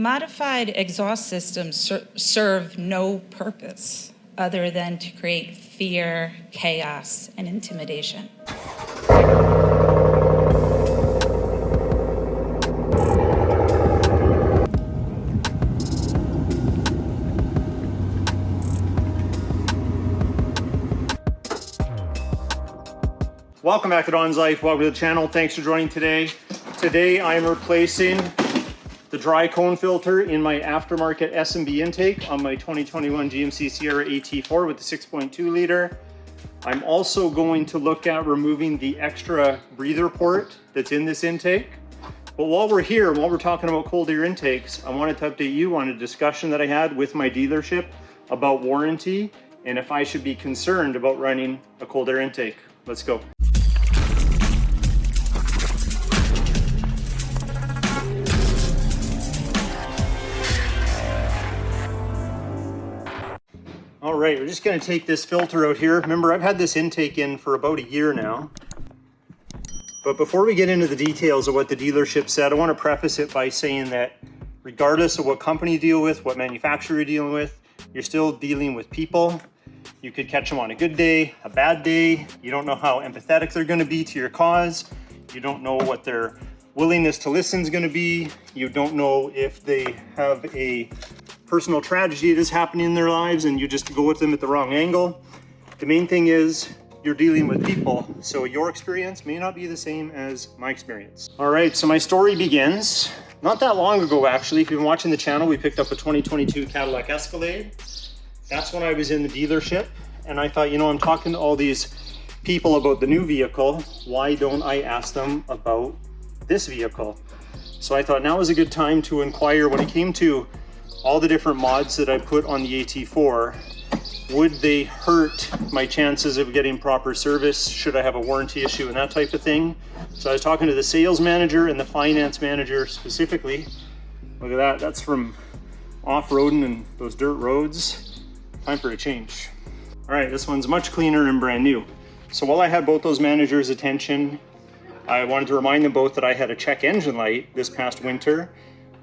Modified exhaust systems serve no purpose other than to create fear, chaos, and intimidation. Welcome back to Don's Life. Welcome to the channel. Thanks for joining today. Today I'm replacing the dry cone filter in my aftermarket S&B intake on my 2021 GMC Sierra AT4 with the 6.2 liter. I'm also going to look at removing the extra breather port that's in this intake. But while we're here, while we're talking about cold air intakes, I wanted to update you on a discussion that I had with my dealership about warranty and if I should be concerned about running a cold air intake. Let's go. All right, we're just gonna take this filter out here. Remember, I've had this intake in for about a year now. But before we get into the details of what the dealership said, I wanna preface it by saying that regardless of what company you deal with, what manufacturer you're dealing with, you're still dealing with people. You could catch them on a good day, a bad day. You don't know how empathetic they're gonna be to your cause. You don't know what their willingness to listen is gonna be. You don't know if they have a personal tragedy that is happening in their lives and you just go with them at the wrong angle. The main thing is you're dealing with people, so your experience may not be the same as my experience. All right, so my story begins not that long ago actually. If you've been watching the channel, we picked up a 2022 Cadillac Escalade. That's when I was in the dealership and I thought, you know, I'm talking to all these people about the new vehicle. Why don't I ask them about this vehicle? So I thought now is a good time to inquire when it came to all the different mods that I put on the AT4, would they hurt my chances of getting proper service? Should I have a warranty issue and that type of thing? So I was talking to the sales manager and the finance manager specifically. Look at that, that's from off-roading and those dirt roads. Time for a change. All right, this one's much cleaner and brand new. So while I had both those managers' attention, I wanted to remind them both that I had a check engine light this past winter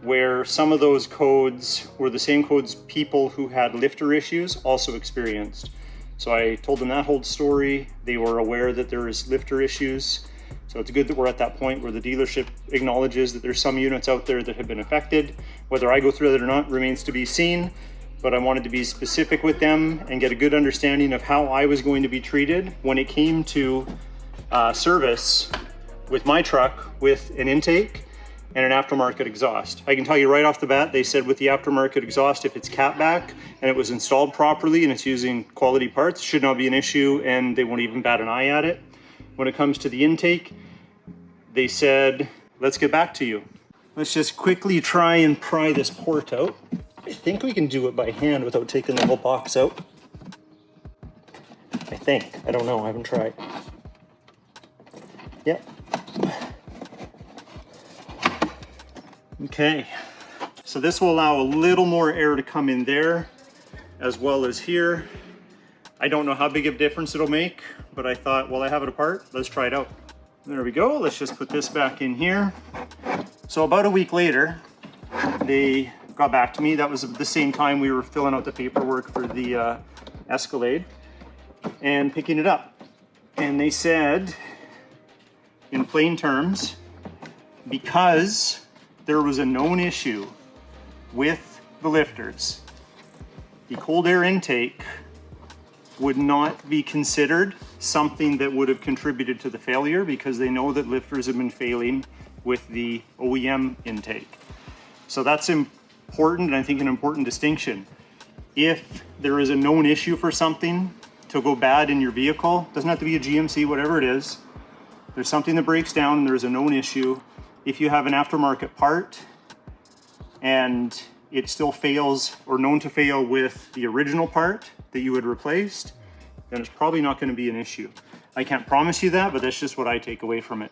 where some of those codes were the same codes people who had lifter issues also experienced. So I told them that whole story. They were aware that there is lifter issues. So it's good that we're at that point where the dealership acknowledges that there's some units out there that have been affected. Whether I go through that or not remains to be seen, but I wanted to be specific with them and get a good understanding of how I was going to be treated when it came to service with my truck with an intake and an aftermarket exhaust. I can tell you right off the bat, they said with the aftermarket exhaust, if it's catback and it was installed properly and it's using quality parts, should not be an issue and they won't even bat an eye at it. When it comes to the intake, they said, let's get back to you. Let's just quickly try and pry this port out. I think we can do it by hand without taking the whole box out. I think, I don't know, I haven't tried. Yep. Okay, so this will allow a little more air to come in there as well as here. I don't know how big of a difference it'll make, but I thought, well, I have it apart, let's try it out. There we go, let's just put this back in here. So about a week later, they got back to me. That was the same time we were filling out the paperwork for the Escalade and picking it up. And they said, in plain terms, because there was a known issue with the lifters, the cold air intake would not be considered something that would have contributed to the failure because they know that lifters have been failing with the OEM intake. So that's important, and I think an important distinction. If there is a known issue for something to go bad in your vehicle, doesn't have to be a GMC, whatever it is, there's something that breaks down and there's a known issue. If you have an aftermarket part and it still fails or known to fail with the original part that you had replaced, then it's probably not going to be an issue. I can't promise you that, but that's just what I take away from it.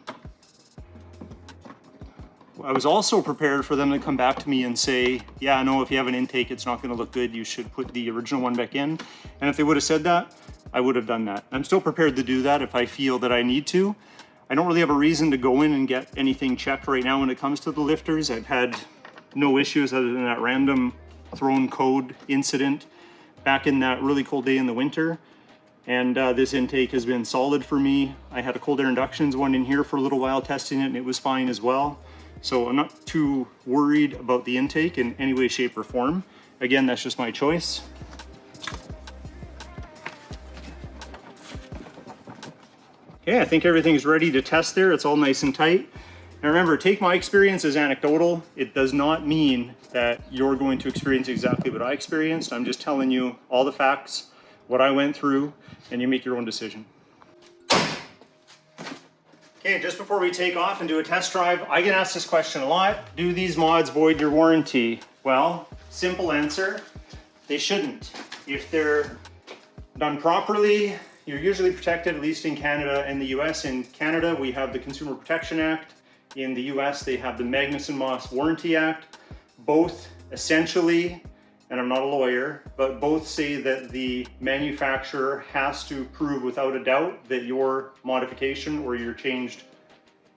I was also prepared for them to come back to me and say, yeah, no, if you have an intake, it's not going to look good. You should put the original one back in. And if they would have said that, I would have done that. I'm still prepared to do that if I feel that I need to. I don't really have a reason to go in and get anything checked right now when it comes to the lifters. I've had no issues other than that random thrown code incident back in that really cold day in the winter. And this intake has been solid for me. I had a cold air inductions one in here for a little while testing it, and it was fine as well. So I'm not too worried about the intake in any way, shape, or form. Again, that's just my choice. Okay, I think everything's ready to test there. It's all nice and tight. And remember, take my experience as anecdotal. It does not mean that you're going to experience exactly what I experienced. I'm just telling you all the facts, what I went through, and you make your own decision. Okay, just before we take off and do a test drive, I get asked this question a lot. Do these mods void your warranty? Well, simple answer, they shouldn't. If they're done properly, you're usually protected, at least in Canada and the US. In Canada, we have the Consumer Protection Act. In the US, they have the Magnuson-Moss Warranty Act. Both essentially, and I'm not a lawyer, but both say that the manufacturer has to prove without a doubt that your modification or your changed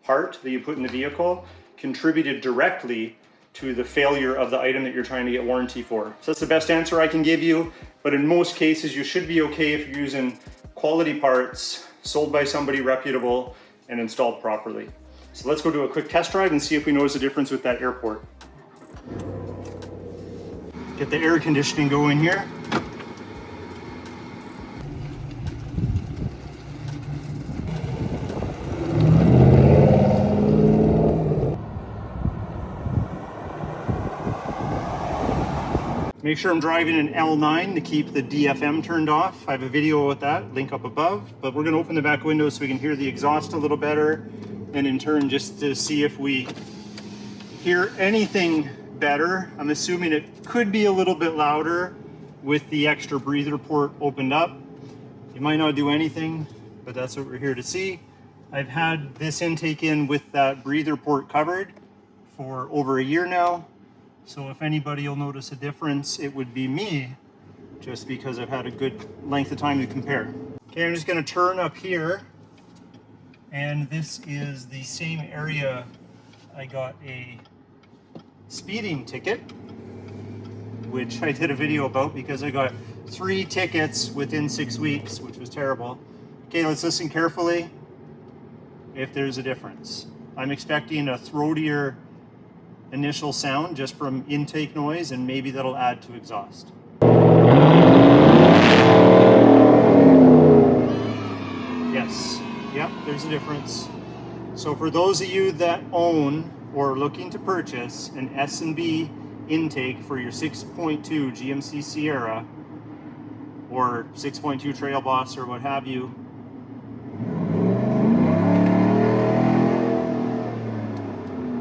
part that you put in the vehicle contributed directly to the failure of the item that you're trying to get warranty for. So that's the best answer I can give you, but in most cases you should be okay if you're using quality parts sold by somebody reputable and installed properly. So let's go do a quick test drive and see if we notice a difference with that airport. Get the air conditioning going here. Make sure I'm driving an L9 to keep the DFM turned off. I have a video with that, link up above, but we're gonna open the back window so we can hear the exhaust a little better, and in turn just to see if we hear anything better. I'm assuming it could be a little bit louder with the extra breather port opened up. It might not do anything, but that's what we're here to see. I've had this intake in with that breather port covered for over a year now. So if anybody will notice a difference, it would be me, just because I've had a good length of time to compare. Okay, I'm just gonna turn up here, and this is the same area I got a speeding ticket, which I did a video about because I got 3 tickets within 6 weeks, which was terrible. Okay, let's listen carefully if there's a difference. I'm expecting a throatier initial sound just from intake noise, and maybe that'll add to exhaust. Yes, yep, there's a difference. So for those of you that own or looking to purchase an S&B intake for your 6.2 GMC Sierra or 6.2 Trail Boss or what have you,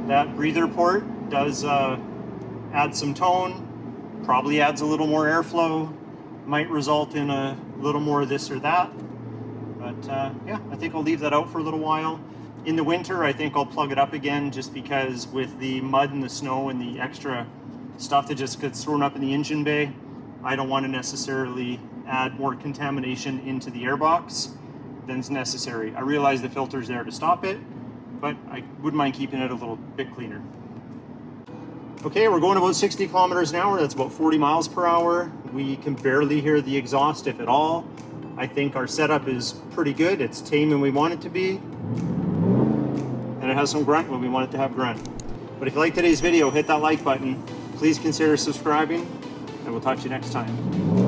that breather port does add some tone, probably adds a little more airflow, might result in a little more of this or that. But yeah, I think I'll leave that out for a little while. In the winter, I think I'll plug it up again, just because with the mud and the snow and the extra stuff that just gets thrown up in the engine bay, I don't want to necessarily add more contamination into the airbox than's necessary. I realize the filter's there to stop it, but I wouldn't mind keeping it a little bit cleaner. Okay, we're going about 60 kilometers an hour. That's about 40 miles per hour. We can barely hear the exhaust, if at all. I think our setup is pretty good. It's tame when we want it to be, and it has some grunt when we want it to have grunt. But if you like today's video, hit that like button. Please consider subscribing, and we'll talk to you next time.